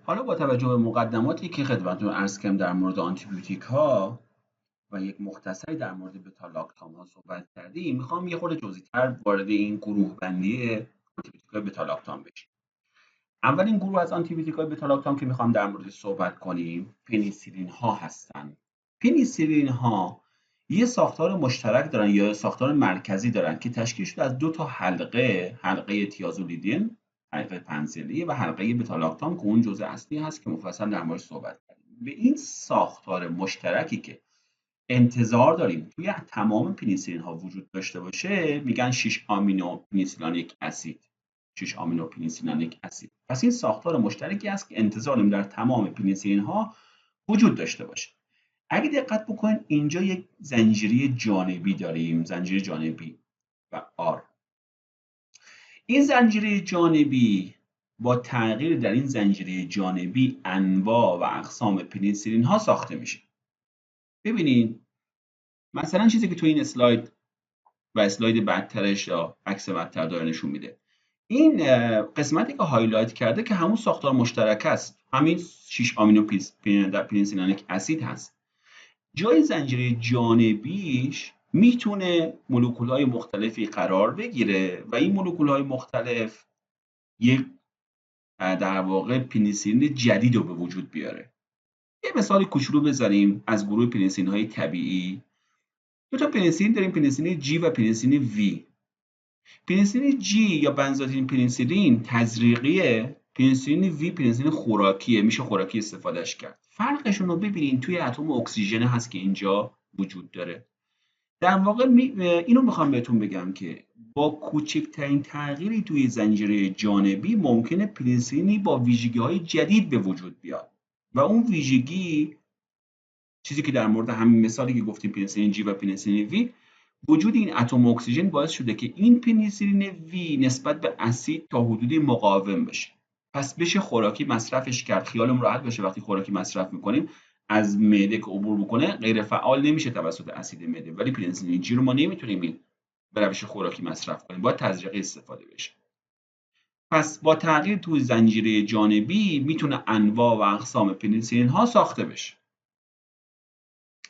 حالا با توجه به مقدماتی که خدمتتون عرض کردم در مورد آنتیبیوتیک ها و یک مختصری در مورد بتا-لاکتام ها صحبت کردیم، میخوام یه خورده توضیح‌تر وارد این گروه بندی آنتیبیوتیک های بتا-لاکتام بشیم. اولین گروه از آنتیبیوتیک های بتا-لاکتام که میخوام در موردش صحبت کنیم پنیسیلین ها هستن. پنیسیلین ها یه ساختار مشترک دارن یا ساختار مرکزی دارن که تشکیل شده از دو تا حلقه تیازولیدین، حلقه پنسلی و حلقه بتا-لاکتام که اون جزء اصلی هست که مفصل در موردش صحبت کردیم. به این ساختار مشترکی که انتظار داریم توی تمام پنیسیلین ها وجود داشته باشه میگن 6 آمینو پنیسیلانیک اسید. 6 آمینو پنیسیلانیک اسید. پس این ساختار مشترکی است که انتظار داریم در تمام پنیسیلین ها وجود داشته باشه. اگه دقت بکنید اینجا یک زنجیره جانبی داریم، زنجیره جانبی و آر. این زنجیره جانبی با تغییر در این زنجیره جانبی انواع و اقسام پنیسیلین ها ساخته میشه. ببینید مثلا چیزی که تو این اسلاید و اسلاید بعدترش یا عکس بعدتر داره نشون میده، این قسمتی که هایلایت کرده که همون ساختار مشترک است، همین 6 آمینو پنیسیلانیک اسید هست. جای زنجیره جانبیش میتونه مولکول‌های مختلفی قرار بگیره و این مولکول‌های مختلف یک در واقع پنیسیلین جدید رو به وجود بیاره. یه مثال کوچولو بزنیم از گروه پنیسیلین‌های طبیعی. دو تا پنیسیلین داریم، پنیسیلین G و پنیسیلین V. پنیسیلین G یا بنزودین پنیسیلین تزریقیه، پنیسیلین V پنیسیلین خوراکیه، میشه خوراکی استفادهش کرد. فرقشون رو ببینین توی اتم اکسیژن هست که اینجا وجود داره. در واقع اینو میخوام بهتون بگم که با کوچکترین تغییری توی زنجیره جانبی ممکنه پنیسیلینی با ویژگی‌های جدید به وجود بیاد و اون ویژگی چیزی که در مورد همین مثالی که گفتیم پنیسیلین G و پنیسیلین V، وجود این اتم اکسیژن باعث شده که این پنیسیلین V نسبت به اسید تا حدودی مقاوم بشه. پس بشه خوراکی مصرفش کرد. خیالمون راحت باشه وقتی خوراکی مصرف میکنیم از معده که عبور بکنه غیر فعال نمیشه توسط اسید معده، ولی پنیسیلین G رو ما نمیتونیم این به روش خوراکی مصرف کنیم، باید تزریقی استفاده بشه. پس با تغییر توی زنجیره جانبی میتونه انواع و اقسام پنیسیلین ها ساخته بشه.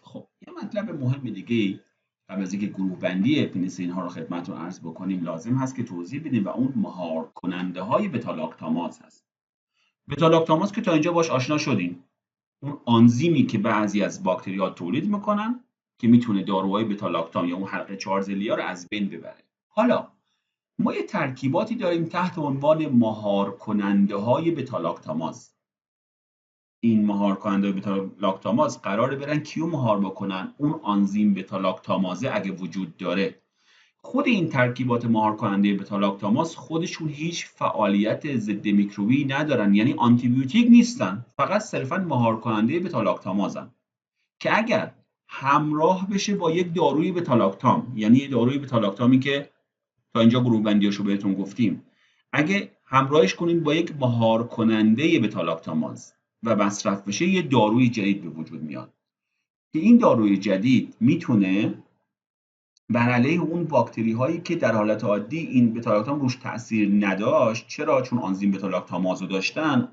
خب یه مطلب مهم دیگه قبل از اینکه گروه بندی پنیسیلین ها رو خدمتتون عرض بکنیم لازم هست که توضیح بدیم و اون مهار کننده های بتا-لاکتاماز هست. بتا-لاکتاماز که تا اینجا باش آشنا شدیم، اون آنزیمی که بعضی از باکتری‌ها تولید میکنن که میتونه داروهای بتا-لاکتام یا اون حلقه 4 ضلعی رو از بین ببره. حالا ما یه ترکیباتی داریم تحت عنوان مهار کننده های بتا-لاکتاماز. این مهار کننده بتا-لاکتاماز قراره برن کیو مهار بکنن؟ اون آنزیم بتا-لاکتامازه اگه وجود داره. خود این ترکیبات مهار کننده بتا-لاکتاماز خودشون هیچ فعالیت ضد میکروبی ندارن، یعنی آنتیبیوتیک نیستن، فقط صرفا مهار کننده بتا-لاکتامازن که اگر همراه بشه با یک داروی بتا-لاکتام، یعنی یه داروی بتا-لاکتامی که تا اینجا گروه بندیاشو بهتون گفتیم، اگه همراهش کنیم با یک مهار کننده بتا-لاکتاماز و مصرف بشه یه داروی جدید به وجود میاد که این داروی جدید میتونه بر علیه اون باکتری هایی که در حالت عادی این بتا-لاکتام روش تاثیر نداشت. چرا؟ چون آنزیم بتا-لاکتاماز رو داشتن،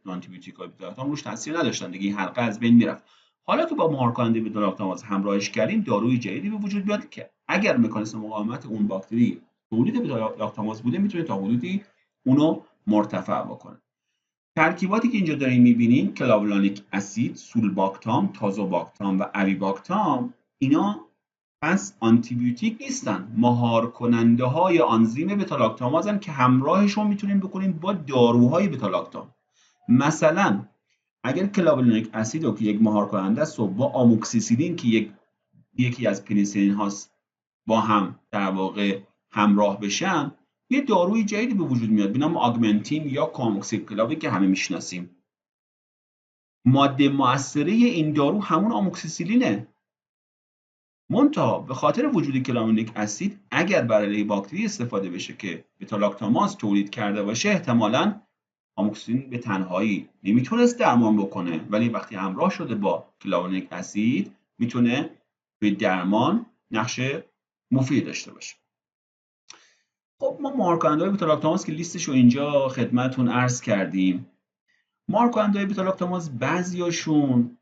آنتیبیوتیک های بتا-لاکتام روش تاثیر نداشتن دیگه، این حلقه از بین میرفت. حالا که با مهار کننده بتا-لاکتاماز همراهش کردیم داروی جدیدی به وجود بیاد که اگر مکانیزم مقاومت اون باکتری تولید بتا-لاکتاماز بوده میتونه تا حدودی اونو مرتفع بکنه. ترکیباتی که اینجا داریم میبینیم کلاولانیک اسید، سولباکتام، تازوباکتام و اویباکتام، اینا پس آنتیبیوتیک نیستن، مهار کننده های آنزیم بتا-لاکتامازن که همراهشون میتونیم بکنیم با داروهای بتا-لاکتام. مثلا اگر کلاولانیک اسید رو که یک مهار کننده است و با آموکسیسیلین که یکی از پنیسیلین هاست با هم در واقع همراه بشن یه داروی جدیدی به وجود میاد به نام آگمنتین یا کاموکسیکلاوی که همه میشناسیم. ماده مؤثره این دارو همون آموکسیسیلینه، منتها به خاطر وجود کلاولانیک اسید اگر بر علیه باکتری استفاده بشه که بتا-لاکتاماز تولید کرده باشه احتمالاً آموکسیسیلین به تنهایی نمیتونست درمان بکنه، ولی وقتی همراه شده با کلاولانیک اسید میتونه به درمان نقش مفید داشته باشه. خب ما مهار کننده های بتا-لاکتاماز که لیستش رو اینجا خدمتتون عرض کردیم. مار کننده های بتالاکتاماز بعضیاشون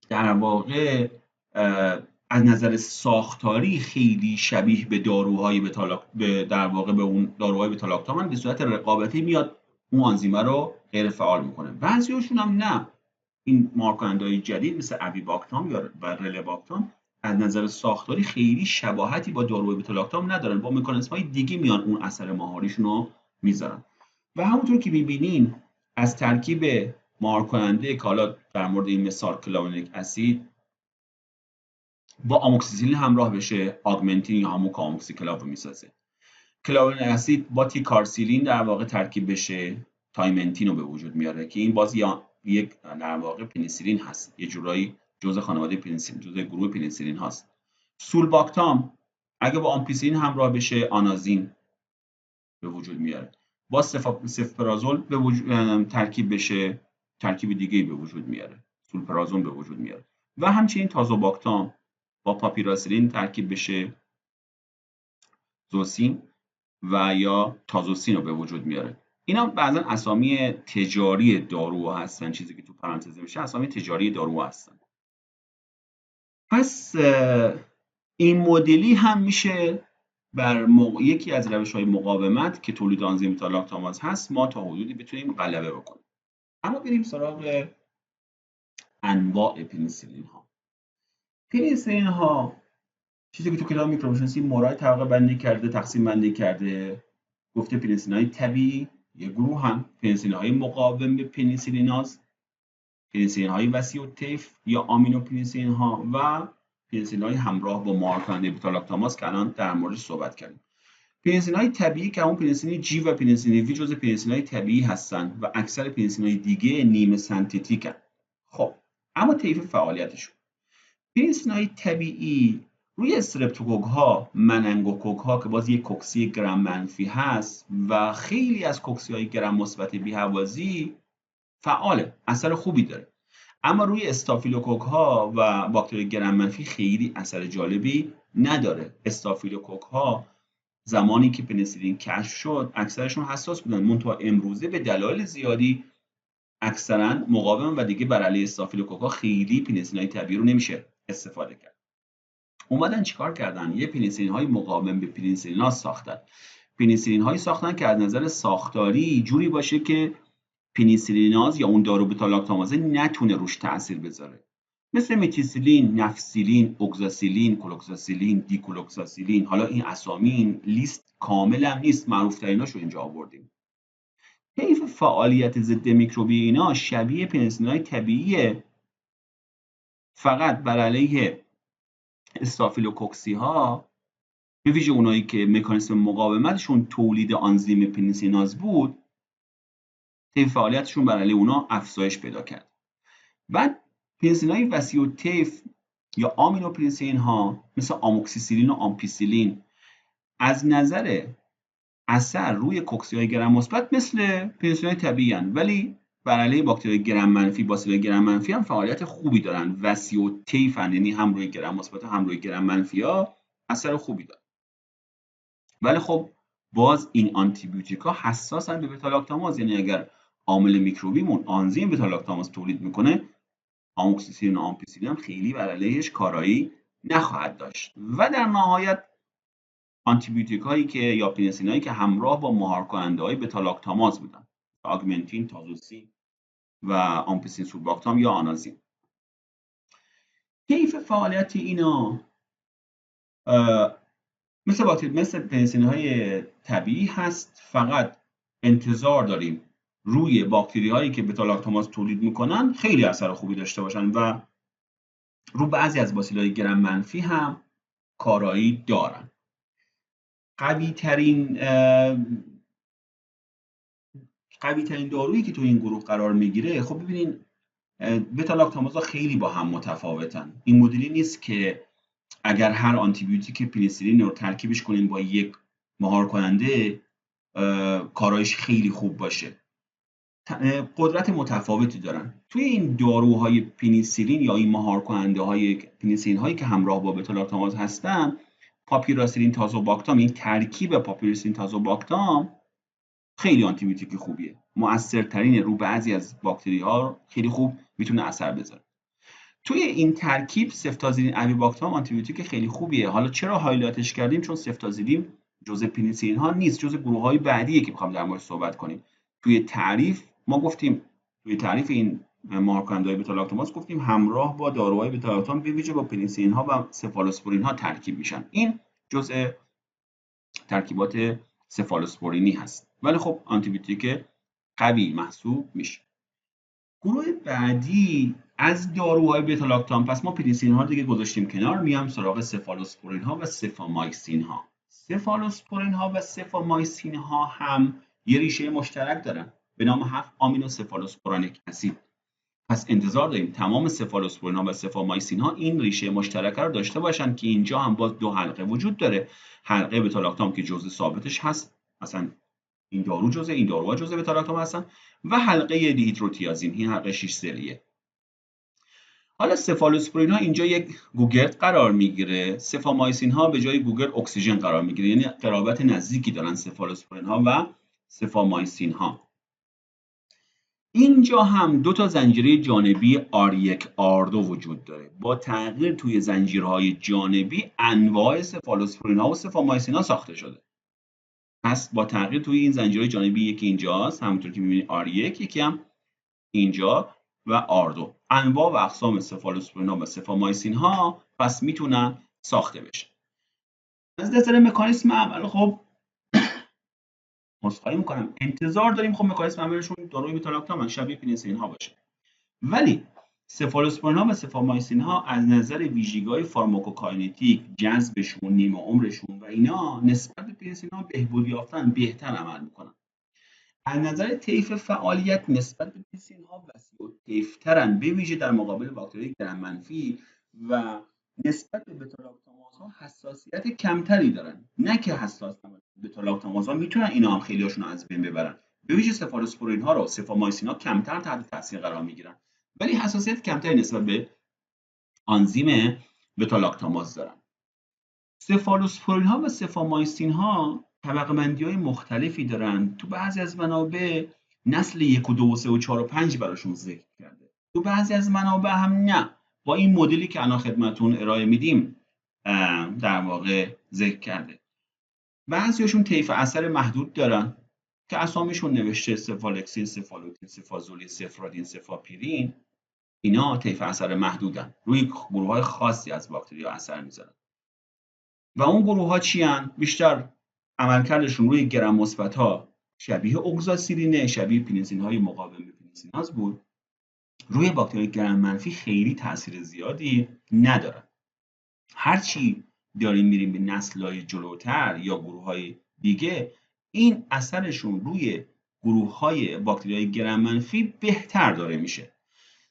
در واقع از نظر ساختاری خیلی شبیه به داروهای در واقع به اون داروهای بتالاکتامن، به صورت رقابتی میاد اون آنزیم رو غیر فعال میکنه. بعضیاشون هم نه، این مارکاندهای جدید مثل اویباکتام یا رلواکتام از نظر ساختاری خیلی شباهتی با داروهای بتالاکتام ندارن، با مکانیزم‌های دیگه میان اون اثر مهاریشون رو میذارن. و همونطور که میبینین از ترکیب مارکننده کالا در مورد این مثال کلاونیک اسید با آموکسیسیلین همراه بشه، آگمنتین یا همون آموکسیکلاو رو میسازه. کلاونیک اسید با تیکارسیلین در واقع ترکیب بشه، تایمنتین رو به وجود میاره که این باز یک در واقع پنیسیلین هست، یه جورایی جزء خانواده پنیسیلین، جزء گروه پنیسیلین هست. سولباکتام اگه با آمپیسیلین همراه بشه، آنازین به وجود میاره. با سفپرازول به وجود ترکیب بشه، ترکیب دیگه‌ای به وجود میاره، سولپرازول به وجود میاره. و همچنین تازوباکتام با پاپیراسیلین ترکیب بشه، زوسین و یا تازوسین رو به وجود میاره. اینا بعضا اسامی تجاری دارو هستن، چیزی که تو پرانتز میشه اسامی تجاری دارو هستن. پس این مدلی هم میشه بر یکی از روش‌های مقاومت که تولید آنزیم بتا-لاکتاماز هست ما تا حدودی بتونیم غلبه بکنیم. اما بریم سراغ انواع پنیسیلین ها. پنیسیلین ها چیزی که تو کتاب میکروبشناسی مورای طبقه بندی کرده، تقسیم بندی کرده، گفته پنیسیلین های طبیعی یک گروه هم، پنیسیلین های مقاوم به پنیسیلیناز، پنیسیلین های وسیع الطیف یا آمینو پنیسیلین ها و پنیسیلین های همراه با مارکننده بتا-لاکتاماز که الان در موردش صحبت کردیم. پنیسیلین های طبیعی که همون پنیسیلین جی و پنیسیلین وی جزء پنیسیلین های طبیعی هستن و اکثر پنیسیلین های دیگه نیمه سنتتیکن. خب اما طیف فعالیتشون، پنیسیلین های طبیعی روی استرپتوکوک ها، مننگوکوک ها که باز یک کوکسی گرم منفی هست و خیلی از کوکسی های گرم مثبت بی‌هوازی فعاله، اثر خوبی داره. اما روی استافیلوکوک ها و باکتری گرم منفی خیلی اثر جالبی نداره. استافیلوکوک ها زمانی که پنیسیلین کشف شد اکثرشون حساس بودن، منتها امروزه به دلایل زیادی اکثرا مقاوم و دیگه بر علیه استافیلوکوک ها خیلی پنیسیلین های طبیعی رو نمیشه استفاده کرد. اومدن چیکار کردن؟ یه پنیسیلین های مقاوم به پنیسیلین ها ساختن. پنیسیلین هایی ساختن که از نظر ساختاری جوری باشه که پنیسیلیناز یا اون دارو بتا-لاکتامازه نتونه روش تاثیر بذاره، مثل متیسیلین، نفسیلین، اوگزاسیلین، کلوکساسیلین، دیکلوکساسیلین. حالا این اسامی، این لیست کامل هم نیست، معروف تریناشو اینجا آوردیم. طیف فعالیت ضد میکروبی اینا شبیه پنیسیلین های طبیعیه، فقط بر علیه استافیلوکوکسی ها، به ویژه اونایی که مکانیسم مقاومتشون تولید آنزیم پنیسیلیناز بود، طیف فعالیتشون بر علیه اونا افزایش پیدا کرد. بعد پنیسیلین های وسیع الطیف یا آمینو پنیسیلین ها مثل آموکسیسیلین و آمپیسیلین از نظر اثر روی کوکسی های گرم مثبت مثل پنیسیلین های طبیعی هستند، ولی بر علیه باکتری گرم منفی، باسیل گرم منفی هم فعالیت خوبی دارن. وسیع الطیف، یعنی هم روی گرم مثبت هم روی گرم منفی ها اثر خوبی دارن. ولی خب باز این آنتی بیوتیک ها حساسن به بتا-لاکتاماز، یعنی اگر عامل میکروبیمون آنزیم بتا-لاکتاماز تولید میکنه، آموکسیسیلین و آمپیسیلین هم خیلی بر علیهش کارایی نخواهد داشت. و در نهایت آنتی بیوتیک هایی که یا پنیسیلین هایی که همراه با مهار کننده های بتا-لاکتاماز بودن، آگمنتین، تازوسین و آمپیسیلین سولباکتام یا آنازین. طیف فعالیت اینا مثل پنیسیلین های طبیعی هست، فقط انتظار داریم روی باکتری هایی که بتا-لاکتاماز تولید میکنن خیلی اثر خوبی داشته باشن و رو بعضی از باسیل های گرم منفی هم کارایی دارن. قوی ترین دارویی که تو این گروه قرار میگیره، خب ببینین بتا-لاکتامازها خیلی با هم متفاوتن. این مدلی نیست که اگر هر آنتی بیوتیک پنیسیلین رو ترکیبش کنیم با یک مهار کننده کارایش خیلی خوب باشه. قدرت متفاوتی دارن. توی این داروهای پنیسیلین یا این مهار کننده های پنیسیلین هایی که همراه با بتا-لاکتاماز هستن، پاپیراسیلین تازوباکتام، این ترکیب پاپیراسیلین تازوباکتام خیلی آنتی بیوتیک خوبیه، مؤثرترین رو بعضی از باکتری ها، خیلی خوب میتونه اثر بذاره. توی این ترکیب سفتازیدین اویباکتام آنتی بیوتیک خیلی خوبیه. حالا چرا هایلایتش کردیم؟ چون سفتازیدین جزء پنیسیلین ها نیست، جزء گروه های بعدیه که میخوام در موردش صحبت کنیم. توی تعریف ما گفتیم، توی تعریف این مارکاندای بتا لاکتاماز گفتیم همراه با داروهای بتا لاکتام به ویژه با پنیسیلین ها و سفالوسپورین ها ترکیب میشن. این جزء ترکیبات سفالوسپورینی هست، ولی خب آنتی بیوتیک قوی محسوب میشه. گروه بعدی از داروهای بتا لاکتام، پس ما پنیسیلین ها دیگه گذاشتیم کنار، میام سراغ سفالوسپورین ها و سفامایسین ها. سفالوسپورین ها و سفامایسین ها هم یه ریشه مشترک دارن به نام 7 آمینو سفالوسپورانیک اسید. پس انتظار داریم تمام سفالوسپورین ها و سفامایسین ها این ریشه مشترک رو داشته باشن که اینجا هم باز دو حلقه وجود داره. حلقه بتا لاکتام که جزء ثابتش هست، مثلا این داروها جزء بتا لاکتام هستن، و حلقه دیهیدروتیازین، این حلقه 6 سریه. حالا سفالوسپورین ها اینجا یک گوگرد قرار میگیره، سفامایسین ها به جای گوگرد اکسیژن قرار میگیره، یعنی قرابت نزدیکی دارن سفالوسپورین ها و سفامایسین ها. اینجا هم دو تا زنجیره جانبی R1 R2 وجود داره. با تغییر توی زنجیرهای جانبی انواع سفالوسپورین ها و سفامایسین ها ساخته شده. پس با تغییر توی این زنجیرهای جانبی، یکی اینجاست همونطور که می‌بینید R1، یکی هم اینجا و R2، انواع و اقسام سفالوسپورین ها و سفامایسین ها پس میتونن ساخته بشن. از نظر مکانیسم عمل خب عذرخواهی میکنم، انتظار داریم خب مکانیسم عملشون داروی بتا لاکتام شبیه پنیسیلین ها باشه، ولی سفالوسپورین ها و سفامایسین ها از نظر ویژگی‌های فارماکوکاینتیک، جذبشون، نیمه عمرشون و اینا نسبت به پنیسیلین ها بهبود یافتن، بهتر عمل میکنن. از نظر طیف فعالیت نسبت به پنیسیلین ها وسیع‌الطیف‌ترن، به ویژه در مقابل باکتری گرم منفی، و نسبت به بتا لاکتاماز ها حساسیت کمتری دارن. نه که حساس نباشن، بتا لاکتاماز ها میتونن اینا هم خیلی هاشون از بین ببرن، به ویژه سفالوسپورین ها رو سفامایسین ها کمتر تحت تاثیر قرار میگیرن، ولی حساسیت کمتری نسبت به آنزیم بتا لاکتاماز دارن. سفالوسپورین ها و سفامایسین ها طبقه‌بندی های مختلفی دارن. تو بعضی از منابع نسل 1 و 2 و 3 و 4 و 5 براشون ذکر کرده، تو بعضی از منابع هم نه، با این مدلی که الان خدمتتون ارائه میدیم در واقع ذکر کرده. بعضیاشون طیف اثر محدود دارن که اسامیشون نوشته سفالکسین، سفالوتین، سفازولین، سفرادین، سفاپیرین. اینا طیف اثر محدودن، روی گروه‌های خاصی از باکتریا اثر میذارن. و اون گروه ها چی هن؟ بیشتر عملکردشون روی گرم مثبت ها شبیه اوگزاسیلینه، شبیه پنیسیلین های مقاوم به پنیسیلیناز بود. روی باکتری گرم منفی خیلی تاثیر زیادی ندارن. هرچی داریم میریم به نسل‌های جلوتر یا گروه‌های دیگه، این اثرشون روی گروه‌های باکتریای گرم منفی بهتر داره میشه.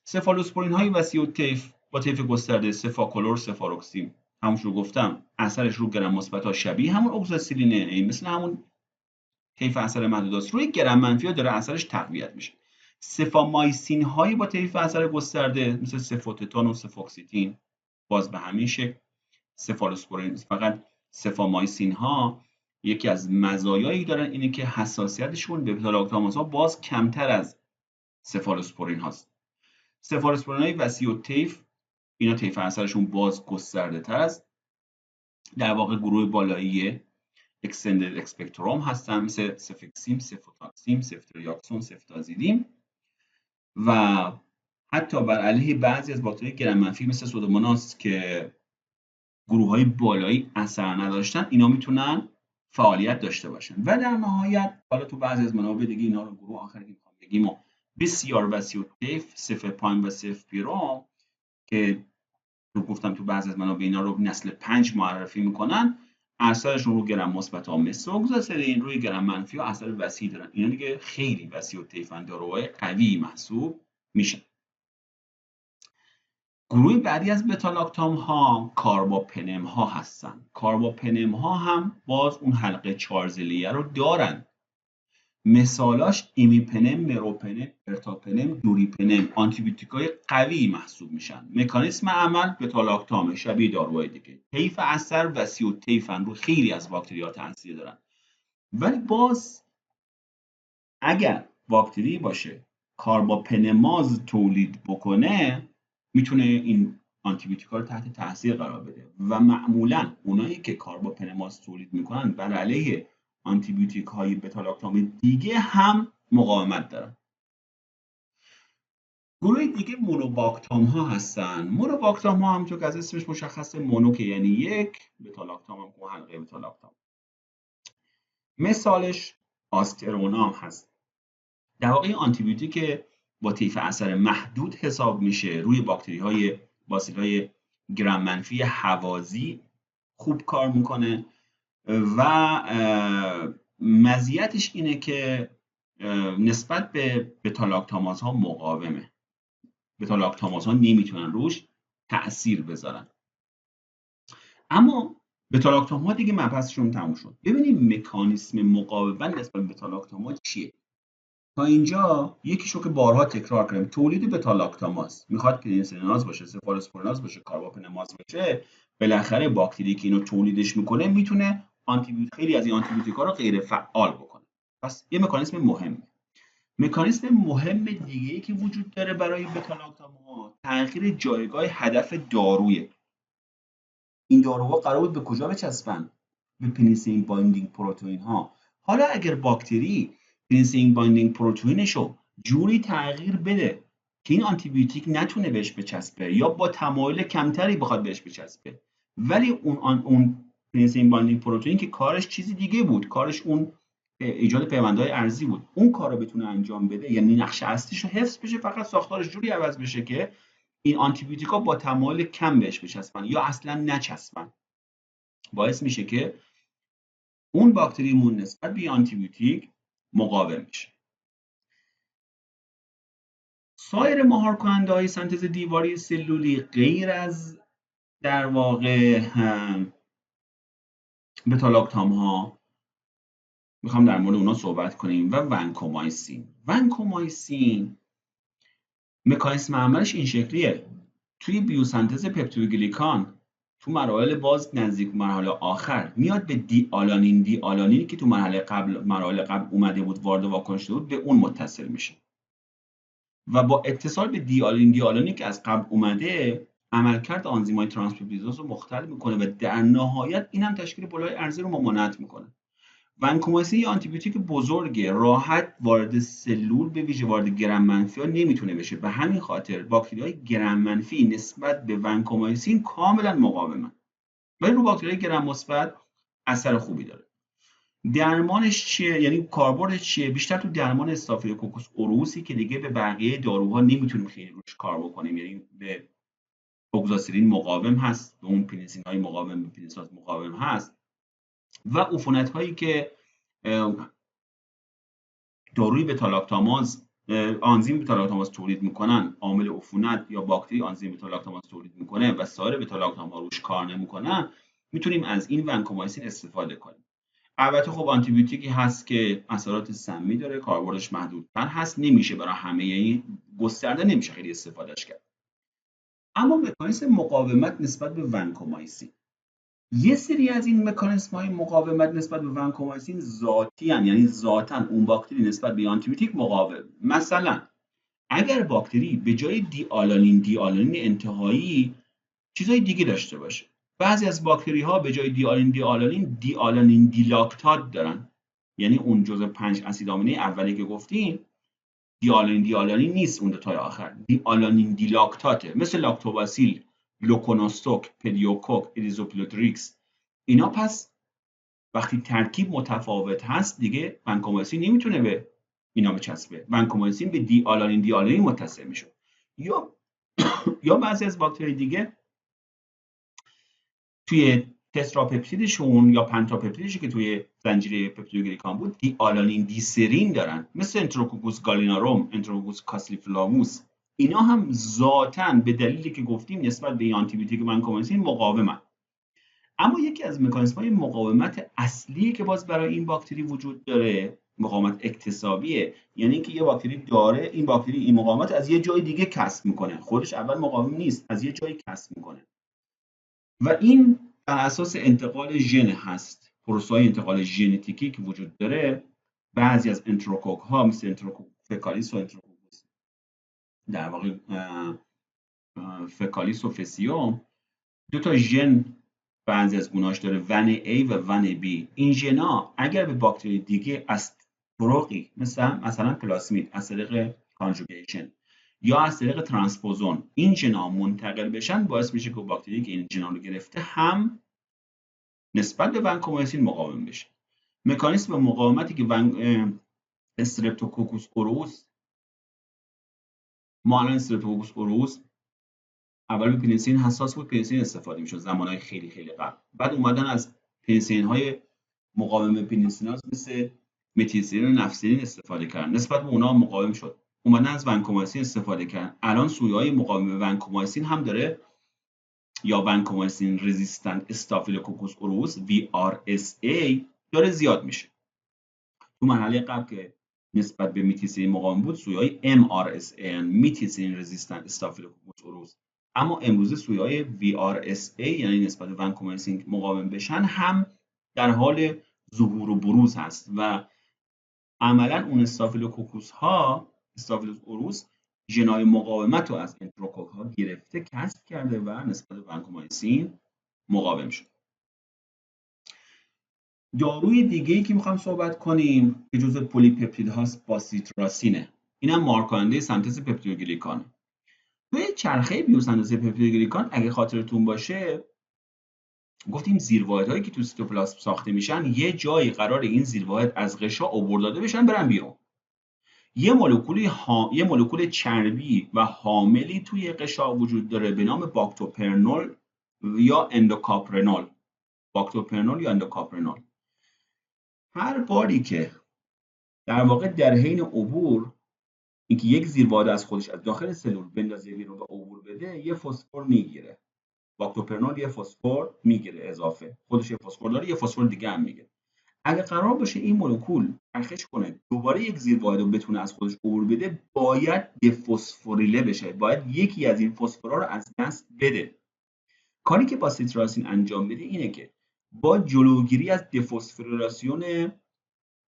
سفالوسپورین های وسیع الطیف با طیف گسترده، سفاکولور، سفاروکسیم، همونش رو گفتم اثرش رو گرم مثبت ها شبیه همون اوگزاسیلینه، مثل همون طیف اثر محدوداست، روی گرم منفی ها داره اثرش تقویت میشه. سفامایسین هایی با طیف اثر گسترده مثل سفوتتان و سفوکسیتین باز به همین شکل. سفالوسپورین، فقط سفامایسین ها یکی از مزایایی دارن اینه که حساسیتشون به بتا لاکتاماز ها باز کمتر از سفالوسپورین هاست. سفالوسپورین های وسیع الطیف، اینا طیف اثرشون باز گسترده تر است، در واقع گروه بالایی اکستندد اکسپکتروم هستن، مثل سفکسیم، سفوتاکسیم، سفتریاکسون، سفتازیدیم، و حتی بر علیه بعضی از باکتری گرم منفی مثل سودوموناس که گروه های بالایی اثر نداشتن، اینا میتونن فعالیت داشته باشن. و در نهایت حالا تو بعضی از منابع دیگه اینا رو گروه آخری که میخوام بگیم و بسیار وسیع الطیف، سفپایم و سفپیرام که گفتم تو بعضی از منابع اینا رو نسل 5 معرفی میکنن، اثرشون رو گرم مثبت ها مثل اوگزاسیلین، روی گرم منفی ها اثر وسیع دارن. اینا دیگه خیلی وسیع الطیفن، داروهای قوی محسوب میشن. گروه بعدی از بتا لاکتام ها کارباپنم ها هستن. کارباپنم ها هم باز اون حلقه 4 ضلعیه رو دارن. مثالاش ایمیپنم، مروپنم، ارتاپنم، دوریپنم آنتی بیوتیکای قوی محسوب میشن. مکانیسم عمل بتا لاکتام شبیه داروهای دیگه، طیف اثر وسیع الطیفن، رو خیلی از باکتریا تاثیر دارن، ولی باز اگر باکتری باشه کارباپنماز تولید بکنه، میتونه این آنتیبیوتیکا رو تحت تاثیر قرار بده و معمولا اونایی که کارباپنماز تولید میکنن بر علیه آنتیبیوتیک های بتالاکتام دیگه هم مقاومت دارن. گروه دیگه مونوباکتام ها هستن. مونوباکتام ها همونطور که از اسمش مشخصه، مونو که یعنی یک، بتالاکتام هم که حلقه بتالاکتام. مثالش آسترونام هست. در واقع آنتیبیوتیک با طیف اثر محدود حساب میشه، روی باکتری های باسیل های گرم منفی هوازی خوب کار میکنه و مزیتش اینه که نسبت به بتالاکتاماز ها مقاومه. بتالاکتاماز ها نمیتونن روش تأثیر بذارن. اما بتالاکتام ها دیگه مبحثشون تموم شد. ببینیم مکانیسم مقاومت نسبت به بتالاکتام ها چیه. تا اینجا یکیشو که بارها تکرار کردیم، تولید بتالاکتاماز، میخواد پنیسیلیناز باشه، سفالوسپوریناز باشه، کارباپنماز باشه، بالاخره باکتری که اینو تولیدش میکنه میتونه خیلی از این آنتیبیوتیکا رو غیر فعال بکنه. پس یه مکانیسم مهمه. مکانیسم مهم دیگه‌ای که وجود داره برای بتالاکتام‌ها، تغییر جایگاه هدف دارویی. این داروها قرار بود به کجا بچسبن؟ به پنیسیلین بایندینگ پروتئین ها. حالا اگر باکتری پنیسیلین بایندینگ پروتئینش رو جوری تغییر بده که این آنتیبیوتیک نتونه بهش بچسبه یا با تمایل کمتری بخواد بهش بچسبه، ولی اون پنیسیلین بایندینگ پروتئین که کارش چیزی دیگه بود، کارش اون ایجاد پیوندهای ارضی بود، اون کار رو بتونه انجام بده، یعنی نقش اصلیش رو حفظ بشه، فقط ساختارش جوری عوض بشه که این آنتیبیوتیکا با تمایل کم بهش بچسبن یا اصلا نچسبن، باعث میشه که اون باکتری ایمون نسبت به آنتیبیوتیک مقاوم میشه. سایر مهار کننده های سنتز دیواری سلولی غیر از در واقع بتالاکتام ها، میخوام در مورد اونا صحبت کنیم، و ونکومایسین. ونکومایسین مکانیسم عملش این شکلیه. توی بیوسنتز پپتیدوگلیکان تو مراحل باز نزدیک مرحله آخر میاد به دی آلانینی که تو مراحل قبل اومده بود، وارد واکنش شده بود، به اون متصل میشه و با اتصال به دی آلانینی که از قبل اومده عملکرد آنزیمای ترانسپپتیداز رو مختل میکنه و در نهایت اینم تشکیل پلهای ارضی رو ممانعت میکنه. ونکومایسین یه آنتیبیوتیک بزرگه، راحت وارد سلول به ویژه وارد گرم منفی ها نمیتونه بشه. به همین خاطر باکتری های گرم منفی نسبت به ونکومایسین کاملا مقاومن، ولی رو باکتری گرم مثبت اثر خوبی داره. درمانش چیه؟ یعنی کاربردش چیه؟ بیشتر تو درمان استافیلوکوکوس اوروسی که دیگه به بقیه داروها نمیتونیم خیلی روش کار بکنیم، یعنی به اوگزاسیلین مقاوم هست، به اون پنیسیلین های مقاوم به پنیسیلاز مقاوم هست، و عفونت هایی که داروی بتالاکتاماز آنزیم بتالاکتاماز تولید میکنن، عامل عفونت یا باکتری آنزیم بتالاکتاماز تولید میکنه و سایر بتالاکتام ها روش کار نمیکنن، میتونیم از این ونکومایسین استفاده کنیم. البته خب آنتیبیوتیکی هست که اثرات سمی داره، کاربردش محدودتر هست، نمیشه برای همه، یعنی گسترده نمیشه خیلی استفادهش کرد. اما مکانیسم مقاومت نسبت به ونکومایسین، یه سری از این مکانیسم های مقاومت نسبت به ونکومایسین ذاتی هستند، یعنی ذاتاً اون باکتری نسبت به آنتیبیوتیک مقاوم. مثلا اگر باکتری به جای دی آلانین انتهایی چیزای دیگه داشته باشه، بعضی از باکتری ها به جای دی آلانین دیلاکتات دارن، یعنی اون جزء 5 اسید آمینه اولی که گفتیم دی آلانین نیست، اون دو تای آخر دی آلانین دیلاکتاته، مثل لاکتوباسیل، لوکونوستوک، پدیوکوک، اریزوپلوتریکس. اینا پس وقتی ترکیب متفاوت هست دیگه ونکومایسین نمیتونه به اینا بچسبه، ونکومایسین به دی آلانین متصل میشه. یا بعضی از باکتری دیگه توی تتراپپتیدشون یا پنتاپپتیدشون که توی زنجیره پپتیدوگلیکان بود، دی آلانین دیسرین دارن، مثل انتروکوکوس گالیناروم، انتروکوکوس کاسلیفلاووس. اینا هم ذاتاً به دلیلی که گفتیم نسبت به آنتیبیوتیک ونکومایسین مقاومن. اما یکی از مکانیزم‌های مقاومت اصلی که باز برای این باکتری وجود داره، مقاومت اکتسابیه، یعنی اینکه یه باکتری داره، این باکتری این مقاومت از یه جای دیگه کسب میکنه، خودش اول مقاوم نیست، از یه جایی کسب میکنه و این بر اساس انتقال ژن هست. پروسه‌های انتقال ژنتیکی که وجود داره بعضی از انتروکوک ها مثل انتروکوک فکالیس و انتروکوکوس در واقع فکالیس و فسیوم، دو تا ژن بعضی از گونه‌هاش داره، ون A و ون B. این ژنا اگر به باکتری دیگه از طرقی مثلا پلاسمید از طریق کانجوگیشن یا از طریق ترانسپوزون این ژنا منتقل بشن، باعث میشه که باکتری که این ژنا رو گرفته هم نسبت به ونکومایسین مقاوم بشه. مکانیسم مقاومتی که استرپتوکوکوس اوروس، ما الان استرپتوکوکوس اوروس اول به پنیسیلین حساس بود، پنیسیلین استفاده میشد زمانهای خیلی خیلی قبل. بعد اومدن از پنیسیلین های مقاوم به پنیسیلیناز مثل متیسیلین و نفسیلین استفاده کردن، نسبت به اونا مقاوم شد. اومدن از ونکومایسین استفاده کردن. الان سویه‌های مقاوم به ونکومایسین هم داره، یا ونکومایسین رزیستنت استافیلوکوکوس اوروس VRSA داره زیاد میشه. تو مرحله قبل که نسبت به میتیسیلین مقاوم بود، سویه‌های MRSA میتیسیلین رزیستنت استافیلوکوکوس اوروس. اما امروزه سویه‌های VRSA یعنی نسبت به ونکومایسین مقاوم بشن هم در حال ظهور و بروز هست و عملا اون استافیلوکوکوس اوروس ژنای مقاومت رو از انتروکوک ها گرفته، کسب کرده و نسبت به ونکومایسین مقاوم شد. داروی دیگه ای که میخوام صحبت کنیم که جزء پلی‌پپتید هاست باسیتراسینه. اینم مارکانده سنتز پپتیدوگلیکانه. توی چرخه بیوسنتز پپتیدوگلیکان اگه خاطرتون باشه گفتیم زیرواحدهایی که تو سیتوپلاسم ساخته میشن یه جایی قرار این زیرواحد از غشا عبور داده بشن برن بیرون. یه مولکول چربی و حاملی توی قشا وجود داره به نام باکتوپرنول یا اندوکاپرنول. هر باری که در واقع در حین عبور اینکه یک زیرواحد از خودش از داخل سلول بندازه بیرون و عبور بده، یه فسفر میگیره. باکتوپرنول یه فسفر میگیره اضافه، خودش یه فسفر داره، یه فسفر دیگه هم میگیره. اگه قرار باشه این مولکول چرخش کنه دوباره یک زیرواحد رو بتونه از خودش عبور بده، باید دفسفوریله بشه، باید یکی از این فسفرها رو از دست بده. کاری که باسیتراسین انجام بده اینه که با جلوگیری از دفسفوریلاسیون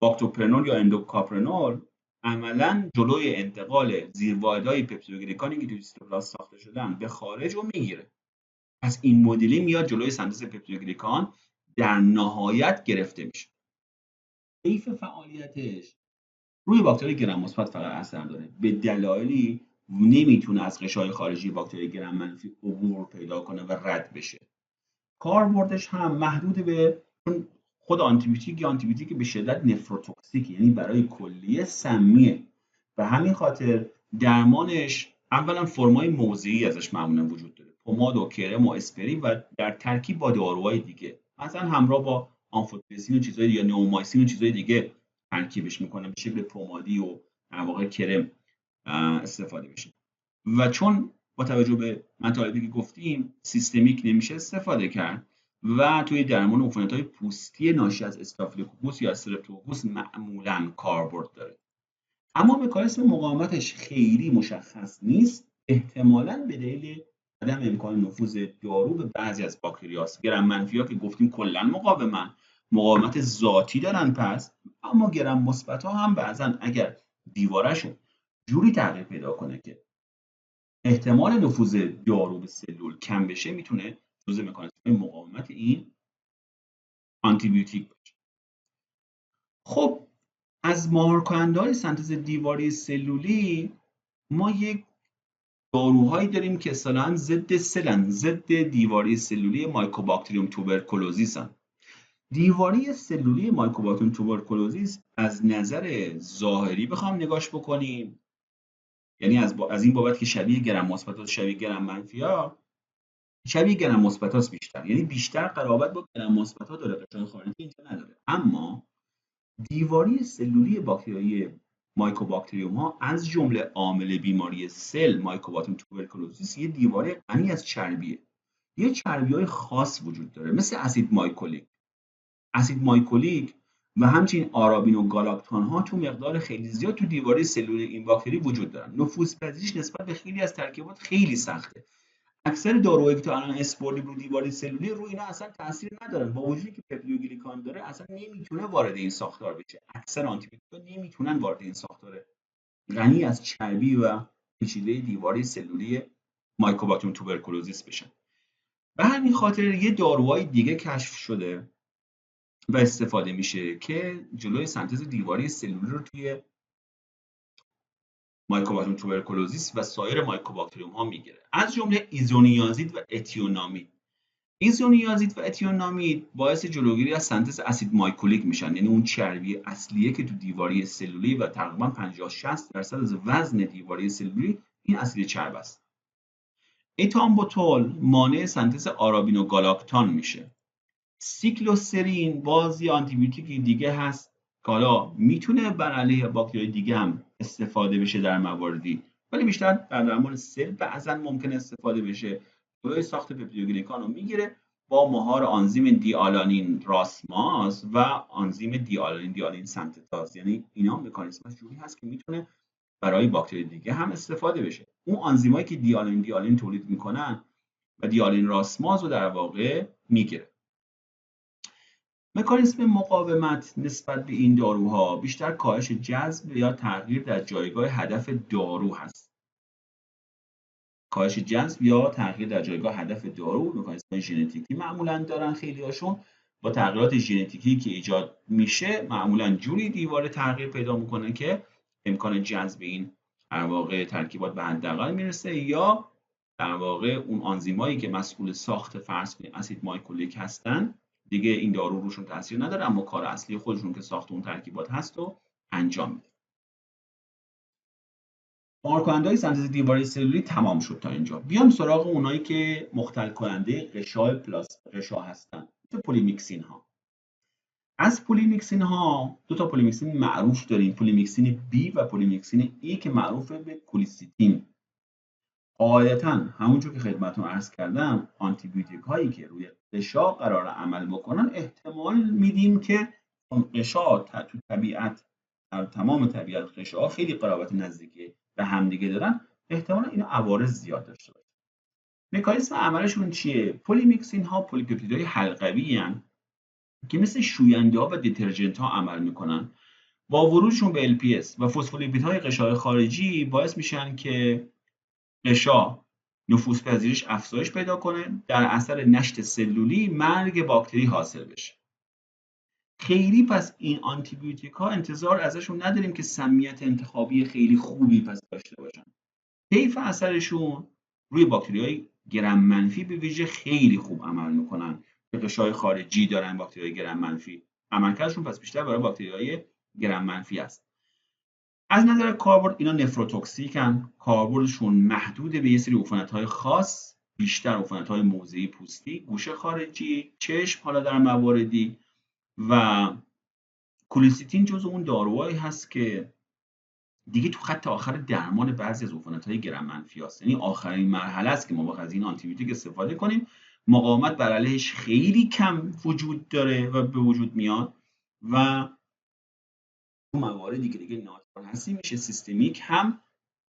باکتوپرنول یا اندوکاپرنول عملاً جلوی انتقال زیرواحدهای پپتیدوگلیکانی که توی سیتوپلاسم ساخته شدن به خارج رو میگیره. پس این مدلی میاد جلوی سنتز پپتیدوگلیکان در نهایت گرفته میشه. کیف فعالیتش روی باکتری گرم مثبت فقط اثر داره، به دلایلی نمیتونه از غشای خارجی باکتری گرم منفی عبور پیدا کنه و رد بشه. کاربردش هم محدود به خود آنتیبیوتیک به شدت نفروتوکسیک، یعنی برای کلیه سمیه و همین خاطر درمانش اولا فرمای موضعی ازش معمولا وجود داره، پماد و کرم و اسپرین و در ترکیب با داروهای دیگه، مثلا همراه با آمفوترسین و چیزهای یا نئومایسین و چیزهای دیگه ترکیبش میکنن به شکل پمادی و در واقع کرم استفاده بشه. و چون با توجه به مطالبی که گفتیم سیستمیک نمیشه استفاده کرد و توی درمان عفونت‌های پوستی ناشی از استافیلوکوکوس یا استرپتوکوکوس معمولاً کاربرد داره. اما مکانیسم مقاومتش خیلی مشخص نیست، احتمالاً به دلیل عدم امکان نفوذ دارو به بعضی از باکتریاست. گرم منفی‌ها که گفتیم کلاً مقاومت ذاتی دارن، پس اما گرم مثبت‌ها هم بعضاً اگر دیوارشون جوری تغییر پیدا کنه که احتمال نفوذ دارو به سلول کم بشه، میتونه جزء مکانیزم مقاومت این آنتیبیوتیک باشه. خب از مارکاندهای سنتز دیواری سلولی ما یک داروهایی داریم که اصطلاحاً ضد دیواری سلولی مایکوباکتریوم توبرکلوزیسن. دیواری سلولی مایکوباکتریوم توبرکلوزیس از نظر ظاهری بخوام نگاش بکنیم، یعنی از این بابت که شبیه گرم مثبت شبیه گرم منفی‌ها، شبیه گرم مثبت بیشتر، یعنی بیشتر قرابت با گرم مثبت داره، قشای خارجی اینجا نداره. اما دیواری سلولی باکتریایی مایکوباکتریوم ها از جمله عامل بیماری سل مایکوباکتریوم توبرکلوزیس یه دیواری غنی از چربیه. یه چربی‌های خاص وجود داره مثل اسید مایکولیک و همچنین آرابین و گالاکتان ها تو مقدار خیلی زیاد تو دیواره سلولی این باکتری وجود دارن. نفوذپذیریش نسبت به خیلی از ترکیبات خیلی سخته، اکثر داروهایی که تا الان اسپولیب رو دیواره سلولی روی اینا اصلا تاثیر ندارن، با وجودی که پپتیدوگلیکان داره اصلا نمیتونه وارد این ساختار بشه. اکثر آنتیبیوتیکا نمیتونن وارد این ساختار غنی از چربی و پیچیده دیواره سلولی مایکوباکتریوم توبرکولوزیس بشن. به همین خاطر یه داروهای دیگه کشف شده و استفاده میشه که جلوی سنتز دیواره سلولی رو توی مایکوباکتریوم توبرکولوزیس و سایر مایکوباکتریوم ها میگیره، از جمله ایزونیازید و اتیونامید. ایزونیازید و اتیونامید باعث جلوگیری از سنتز اسید مایکولیک میشن، یعنی اون چربی اصلیه که تو دیواره سلولی و تقریبا 50-60% از وزن دیواره سلولی این اسید چرب است. ایتامبوتول مانع سنتز آرابینوگالاکتان میشه. سیکلوسرین باز یه آنتیبیوتیک دیگه هست که حالا میتونه بر علیه باکتری دیگه هم استفاده بشه در مواردی، ولی بیشتر در درمان سل بعضا ممکن استفاده بشه. جلوی ساخت پپتیدوگلیکان رو میگیره با مهار آنزیم دیالانین راسماز و آنزیم دیالین سنتتاز، یعنی اینا مکانیزمش جوری هست که میتونه برای باکتری دیگه هم استفاده بشه. اون آنزیمایی که دیالین تولید میکنن و دیالین راسماز رو در واقع میگیره. مکانیسم مقاومت نسبت به این داروها بیشتر کاهش جذب یا تغییر در جایگاه هدف دارو هست. کاهش جذب یا تغییر در جایگاه هدف دارو مکانیسم ژنتیکی معمولا دارن خیلی‌هاشون. با تغییرات ژنتیکی که ایجاد میشه معمولا جوری دیواره تغییر پیدا میکنه که امکان جذب این در واقع ترکیبات به حداقل میرسه، یا در واقع اون آنزیمایی که مسئول ساخت فرض کنید اسید مایکولیک هستن دیگه این دارو روشون تاثیر نداره، اما کار اصلی خودشون که ساخت اون ترکیبات هست رو انجام میده. مهارکننده‌های سنتز دیواره سلولی تمام شد تا اینجا. بیام سراغ اونایی که مختل کننده غشا هستن، مثل پلیمیکسین ها. از پلیمیکسین ها دو تا پلیمیکسین معروف داریم، پلیمیکسین B و پلیمیکسین E که معروفه به کولیسیتین. قاعدتاً همونجور که خدمتتون عرض کردم آنتیبیوتیک هایی که روی غشا قرار عمل بکنن احتمال میدیم که اون غشا تو طبیعت در تمام طبیعت غشاها خیلی قرابت نزدیکی به همدیگه دارن، احتمال اینو عوارض زیاد داشته باشه. مکانیسم عملشون چیه؟ پلیمیکسین ها پلیپپتیدهای حلقوی ان که مثل شوینده ها و دیترجنت ها عمل میکنن. با ورودشون به LPS و فسفولیپیدهای غشای خارجی باعث میشن که غشا نفوذ پذیرش افزایش پیدا کنه، در اثر نشت سلولی مرگ باکتری حاصل بشه. خیلی پس این آنتیبیوتیک ها انتظار ازشون نداریم که سمیت انتخابی خیلی خوبی پس داشته باشن. طیف اثرشون روی باکتری های گرم منفی به ویژه خیلی خوب عمل میکنن که غشای خارجی دارن. باکتری های گرم منفی عملکردشون پس بیشتر برای باکتری های گرم منفی است. از نظر کاربرد اینا نفروتوکسیکن، کاربردشون محدود به یه سری عفونت‌های خاص، بیشتر عفونت‌های موضعی پوستی، گوشه خارجی، چشم حالا در مواردی. و کولیسیتین جزو اون داروهایی هست که دیگه تو خط آخر درمان بعضی از عفونت‌های گرم منفی هست، یعنی آخرین مرحله است که ما باید از این آنتیبیوتیک استفاده کنیم. مقاومت بر علیهش خیلی کم وجود داره و به وجود میاد و تو مواردی که دیگه ناچار هستی میشه سیستمیک هم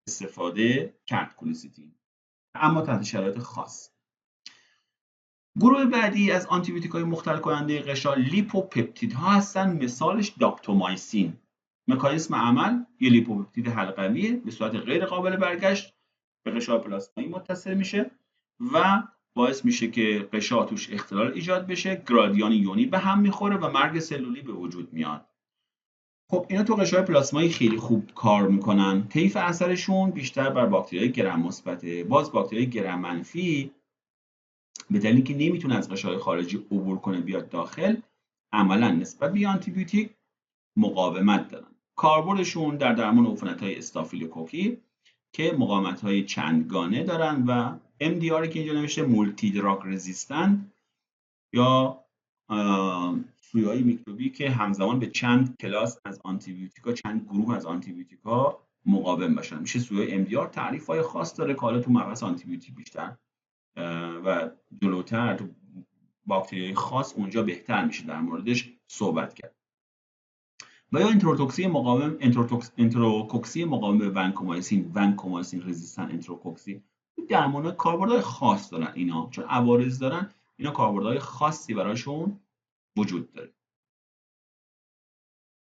استفاده کرد کولیسیتین، اما تحت شرایط خاص. گروه بعدی از آنتیبیوتیک‌های مختل کننده غشا لیپوپپتیدها هستن، مثالش داپتومایسین. مکانیسم عمل یه لیپوپپتید حلقویه به صورت غیر قابل برگشت به غشای پلاسمایی متصل میشه و باعث میشه که غشا توش اختلال ایجاد بشه، گرادیان یونی به هم میخوره و مرگ سلولی به وجود میاد. خب اینا تو غشای پلاسمایی خیلی خوب کار میکنن. طیف اثرشون بیشتر بر باکتریای گرم مثبته. باز باکتریای گرم منفی به دلیلی که نمیتونه از غشای خارجی عبور کنه بیاد داخل، عملا نسبت به آنتیبیوتیک مقاومت دارن. کاربردشون در درمان عفونت‌های استافیلوکوکی که مقاومت‌های چندگانه دارن و MDR که اینجا نوشته مولتی دراگ رزیستنت یا سویه‌های میکروبی که همزمان به چند کلاس از آنتیبیوتیکا، چند گروه از آنتیبیوتیکا مقاوم باشن. میشه سویه MDR تعریف‌های خاص داره که حالا تو مبحث آنتیبیوتیک بیشتر و جلوتر تو باکتریای خاص اونجا بهتر میشه در موردش صحبت کرد. و یا انتروکوکسی مقاوم به ونکومایسین رزیستنت انتروکوکسی درمان‌ها کاربردهای خاص دارن اینا، چون عوارض دارن اینا کاربردهای خاصی براشون وجود داره.